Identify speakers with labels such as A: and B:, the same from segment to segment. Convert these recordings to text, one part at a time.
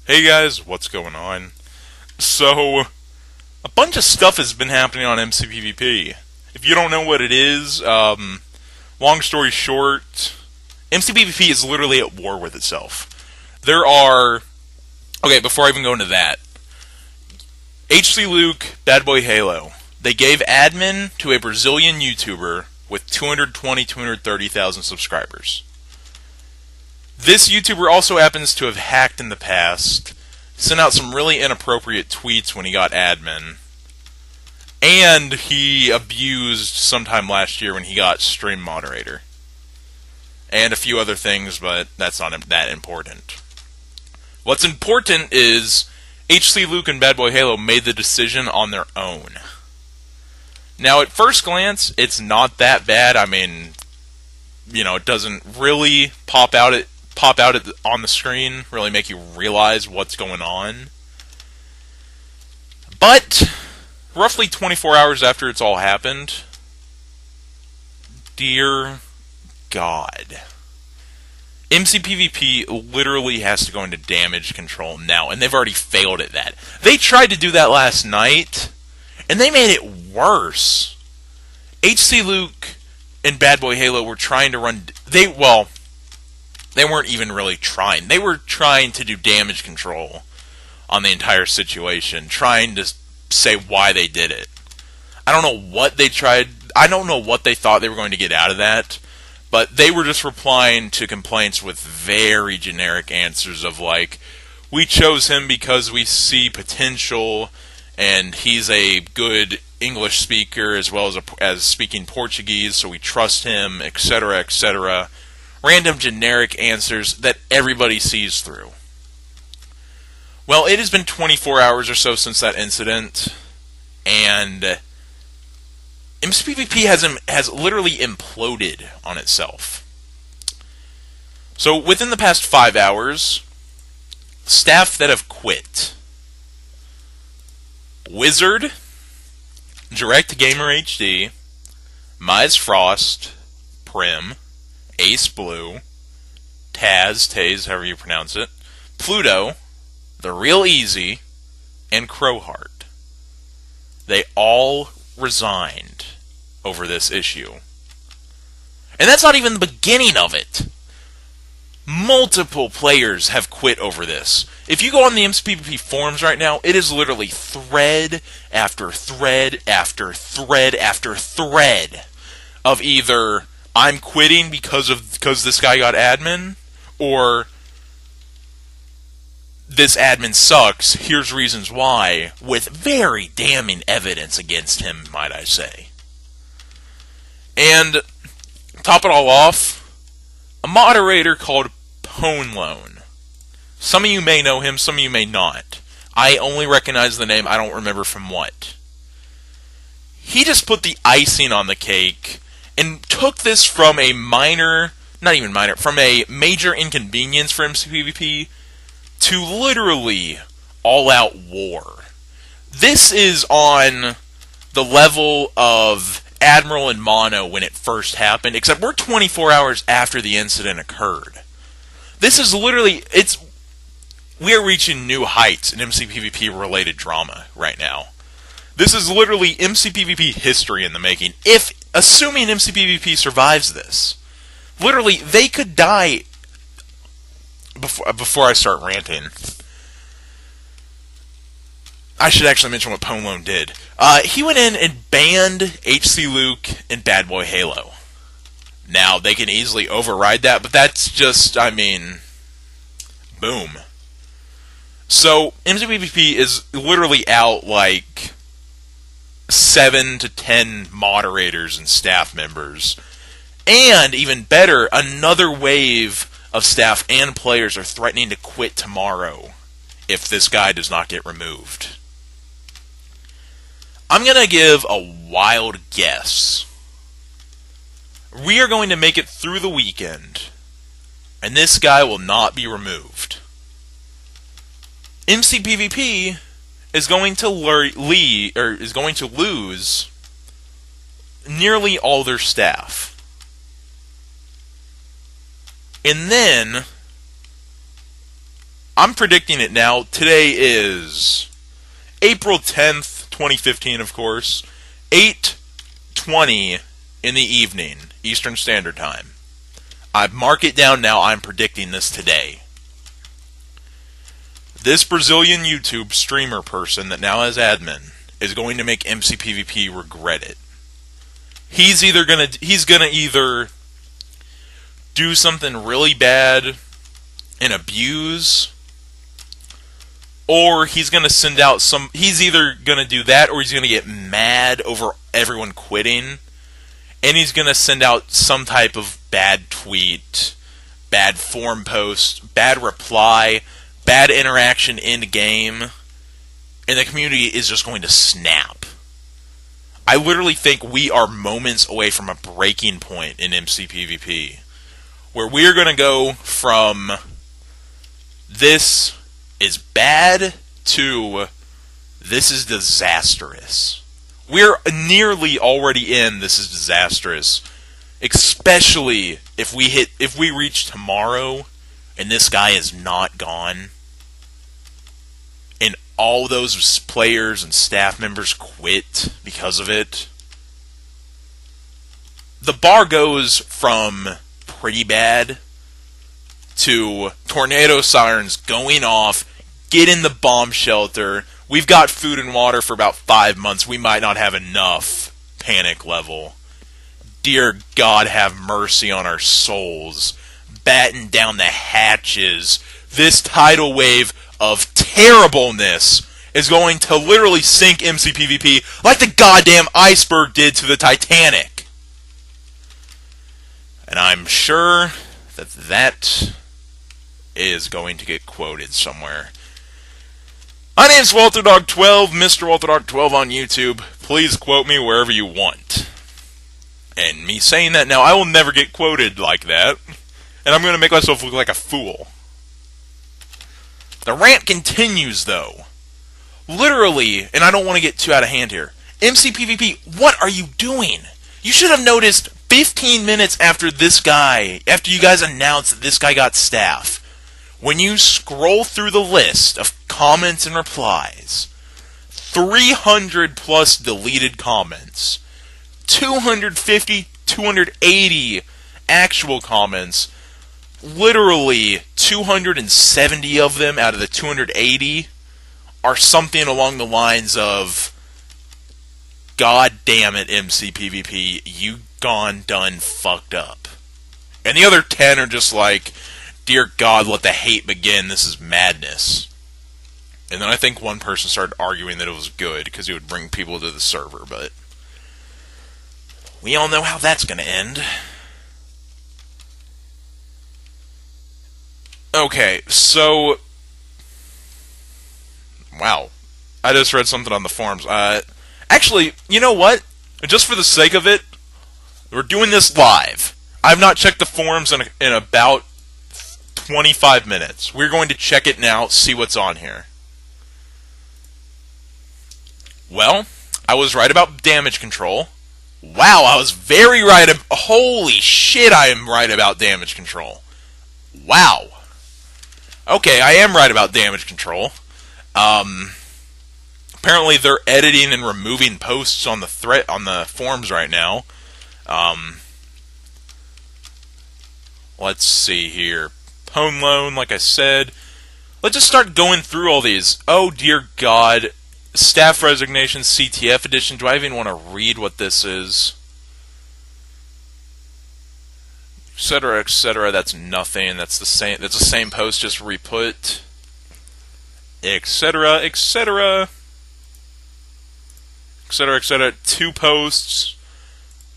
A: Hey guys, what's going on? So, a bunch of stuff has been happening on Mcpvp. If you don't know what it is, long story short, Mcpvp is literally at war with itself. Okay, before I even go into that, HC Luke, Bad Boy Halo, they gave admin to a Brazilian YouTuber with 220,000-230,000 subscribers. This YouTuber also happens to have hacked in the past, sent out some really inappropriate tweets when he got admin, and he abused sometime last year when he got stream moderator. And a few other things, but that's not that important. What's important is HC Luke and Bad Boy Halo made the decision on their own. Now, at first glance, it's not that bad. I mean, it doesn't really pop out on the screen, really make you realize what's going on. But roughly 24 hours after it's all happened, dear God, Mcpvp literally has to go into damage control now, and they've already failed at that. They tried to do that last night, and they made it worse. HC Luke and Bad Boy Halo were trying to run... They weren't even really trying. They were trying to do damage control on the entire situation, trying to say why they did it. I don't know what they tried. I don't know what they thought they were going to get out of that, but they were just replying to complaints with very generic answers of like, we chose him because we see potential, and he's a good English speaker as well as speaking Portuguese, so we trust him, etc., etc. Random generic answers that everybody sees through. Well, it has been 24 hours or so since that incident, and Mcpvp has literally imploded on itself. So within the past 5 hours, staff that have quit: Wizard, Direct Gamer HD, Mize Frost, Prim, Ace Blue, Taz, however you pronounce it, Pluto, The Real Easy, and Crowheart. They all resigned over this issue. And that's not even the beginning of it. Multiple players have quit over this. If you go on the Mcpvp forums right now, it is literally thread after thread after thread after thread of either I'm quitting because this guy got admin, or this admin sucks, here's reasons why, with very damning evidence against him, might I say. And top it all off, a moderator called PwnLone. Some of you may know him, some of you may not. I only recognize the name, I don't remember from what. He just put the icing on the cake and took this from a from a major inconvenience for Mcpvp to literally all-out war. This is on the level of Admiral and Mono when it first happened, except we're 24 hours after the incident occurred. This is literally, we are reaching new heights in Mcpvp-related drama right now. This is literally Mcpvp history in the making. Assuming Mcpvp survives this, literally they could die. Before I start ranting, I should actually mention what PwnLone did. He went in and banned HC Luke and Bad Boy Halo. Now they can easily override that, but that's just, boom. So Mcpvp is literally out like 7 to 10 moderators and staff members. And even better, another wave of staff and players are threatening to quit tomorrow if this guy does not get removed. I'm going to give a wild guess. We are going to make it through the weekend, and this guy will not be removed. Mcpvp is going to lose nearly all their staff. And then I'm predicting it now. Today is April 10th, 2015, of course. 8:20 in the evening, Eastern Standard Time. I've marked it down now. I'm predicting this today. This Brazilian YouTube streamer person that now has admin is going to make MCPvP regret it. He's gonna either do something really bad and abuse, or he's gonna send out he's either gonna do that, or he's gonna get mad over everyone quitting, and he's gonna send out some type of bad tweet, bad forum post, bad reply, bad interaction in game, and the community is just going to snap. I literally think we are moments away from a breaking point in MCPvP, where we're going to go from this is bad to this is disastrous. We're nearly already in this is disastrous, especially if we reach tomorrow and this guy is not gone, and all those players and staff members quit because of it. The bar goes from pretty bad to tornado sirens going off, get in the bomb shelter, we've got food and water for about 5 months, we might not have enough, panic level. Dear God, have mercy on our souls. Batten down the hatches. This tidal wave of terribleness is going to literally sink MCPvP like the goddamn iceberg did to the Titanic. And I'm sure that that is going to get quoted somewhere. My name's WalterDog12, Mr. WalterDog12 on YouTube. Please quote me wherever you want. And me saying that now, I will never get quoted like that. And I'm going to make myself look like a fool. The rant continues, though. Literally, and I don't want to get too out of hand here, MCPvP, what are you doing? You should have noticed 15 minutes after you guys announced that this guy got staff, when you scroll through the list of comments and replies, 300 plus deleted comments, 250, 280 actual comments, literally 270 of them out of the 280 are something along the lines of, God damn it, MCPvP, you gone done fucked up. And the other 10 are just like, dear God, let the hate begin, this is madness. And then I think one person started arguing that it was good because it would bring people to the server, but we all know how that's going to end. Okay, so wow. I just read something on the forums. Actually, you know what? Just for the sake of it, we're doing this live. I've not checked the forums in about 25 minutes. We're going to check it now, see what's on here. Well, I was right about damage control. Wow, I was very right. Holy shit, I am right about damage control. Wow. Okay, I am right about damage control. Apparently they're editing and removing posts on the forums right now. Let's see here. Home loan, like I said. Let's just start going through all these. Oh dear God. Staff resignation, CTF edition. Do I even want to read what this is? Etc., etc. That's nothing. That's the same post, just re-put. Etc., etc. Etc., etc. 2 posts.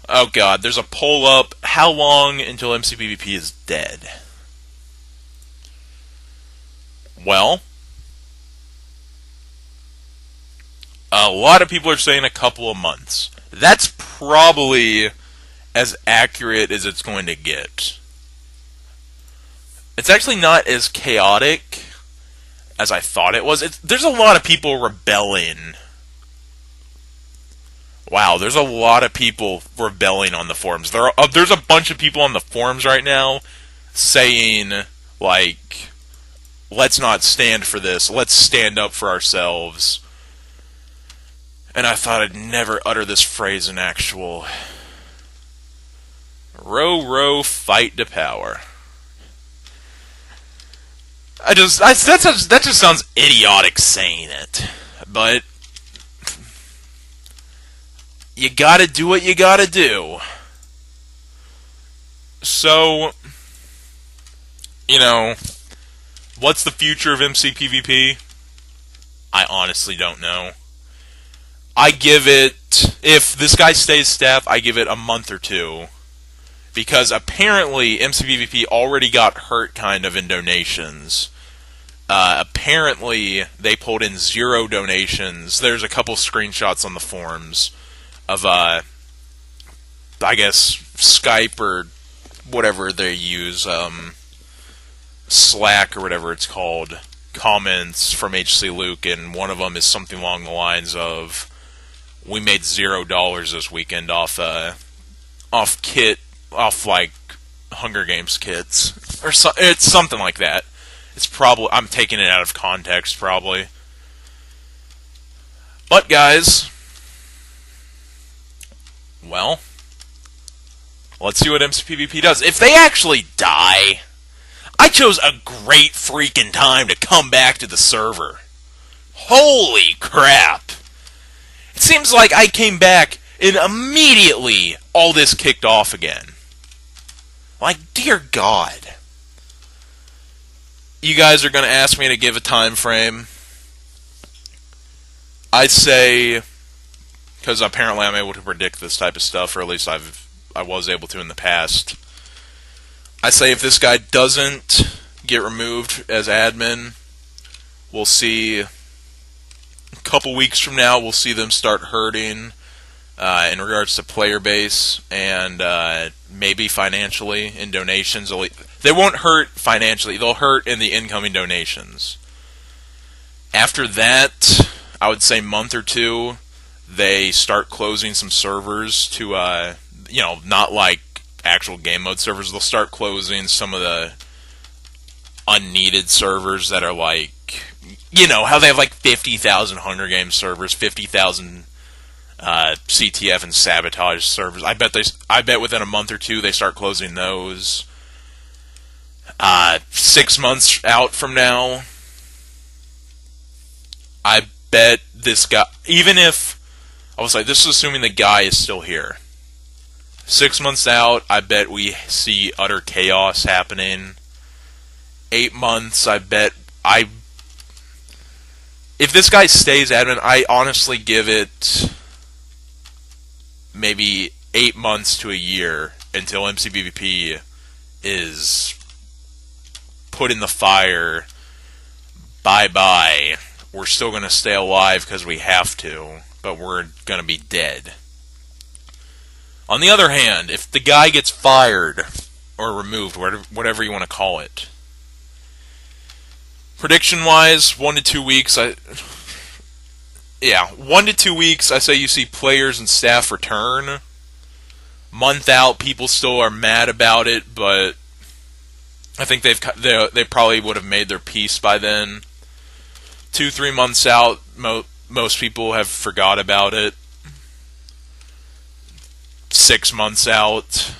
A: Oh God, there's a poll up. How long until MCPvP is dead? Well, a lot of people are saying a couple of months. That's probably as accurate as it's going to get. It's actually not as chaotic as I thought it was. There's a lot of people rebelling. Wow, there's a lot of people rebelling on the forums. There's a bunch of people on the forums right now saying, like, let's not stand for this. Let's stand up for ourselves. And I thought I'd never utter this phrase in actual. Row, row, fight to power. That just sounds idiotic saying it. But you gotta do what you gotta do. So, you know, what's the future of Mcpvp? I honestly don't know. I give it, if this guy stays staff, I give it a month or two. Because apparently Mcpvp already got hurt kind of in donations. Apparently they pulled in 0 donations. There's a couple screenshots on the forums of, I guess, Skype or whatever they use, Slack or whatever it's called, comments from HC Luke, and one of them is something along the lines of, we made $0 this weekend off like Hunger Games kits, or it's something like that. It's probably, I'm taking it out of context probably. But guys, well, let's see what Mcpvp does. If they actually die, I chose a great freaking time to come back to the server. Holy crap! It seems like I came back and immediately all this kicked off again. Like, dear God. You guys are going to ask me to give a time frame. I'd say, because apparently I'm able to predict this type of stuff, or at least I was able to in the past. I say if this guy doesn't get removed as admin, we'll see a couple weeks from now, we'll see them start hurting in regards to player base and maybe financially in donations. They won't hurt financially, they'll hurt in the incoming donations. After that, I would say month or two, they start closing some servers to, not like actual game mode servers. They'll start closing some of the unneeded servers that are like, how they have like 50,000 Hunger Games servers, 50,000 CTF and Sabotage servers. I bet within a month or two they start closing those. 6 months out from now, I bet this guy, even if, I was like, this is assuming the guy is still here. 6 months out, I bet we see utter chaos happening. 8 months, I bet, if this guy stays admin, I honestly give it maybe 8 months to a year until Mcpvp is put in the fire. Bye-bye. We're still going to stay alive because we have to, but we're going to be dead. On the other hand, if the guy gets fired or removed, whatever you want to call it, prediction-wise, 1 to 2 weeks, 1 to 2 weeks, I say you see players and staff return. Month out, people still are mad about it, but I think they probably would have made their peace by then. 2-3 months out, most people have forgot about it. 6 months out,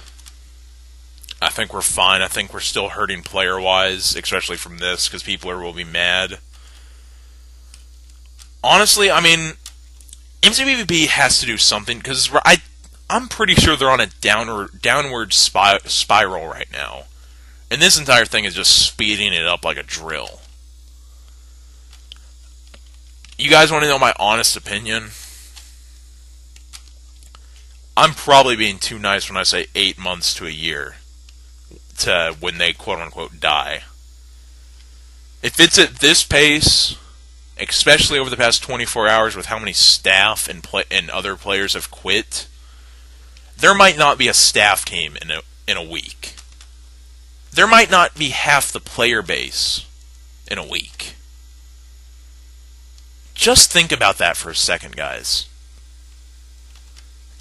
A: I think we're fine. I think we're still hurting player-wise, especially from this, because people will be mad. Honestly, I mean, Mcpvp has to do something, because I'm pretty sure they're on a downward spiral right now. And this entire thing is just speeding it up like a drill. You guys want to know my honest opinion? I'm probably being too nice when I say 8 months to a year to when they quote-unquote die. If it's at this pace, especially over the past 24 hours with how many staff and other players have quit, there might not be a staff team in a week. There might not be half the player base in a week. Just think about that for a second, guys.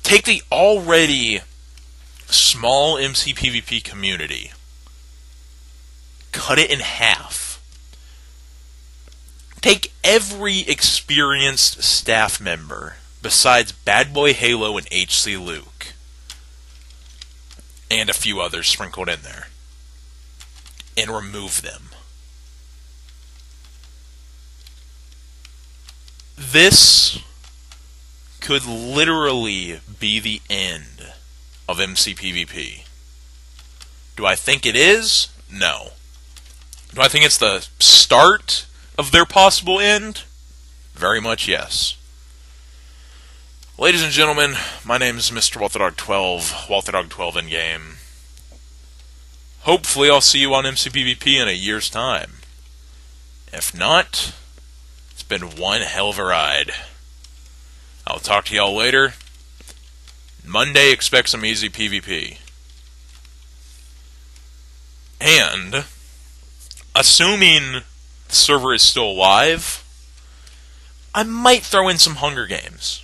A: Take the already small Mcpvp community, cut it in half. every experienced staff member besides Bad Boy Halo and HC Luke, and a few others sprinkled in there, and remove them. This could literally be the end of Mcpvp. Do I think it is? No. Do I think it's the start of their possible end? Very much yes. Ladies and gentlemen, my name is Mr. WalterDog12, WalterDog12 in game. Hopefully I'll see you on Mcpvp in a year's time. If not, it's been one hell of a ride. I'll talk to y'all later. Monday, expect some easy PvP. And, assuming the server is still alive, I might throw in some Hunger Games.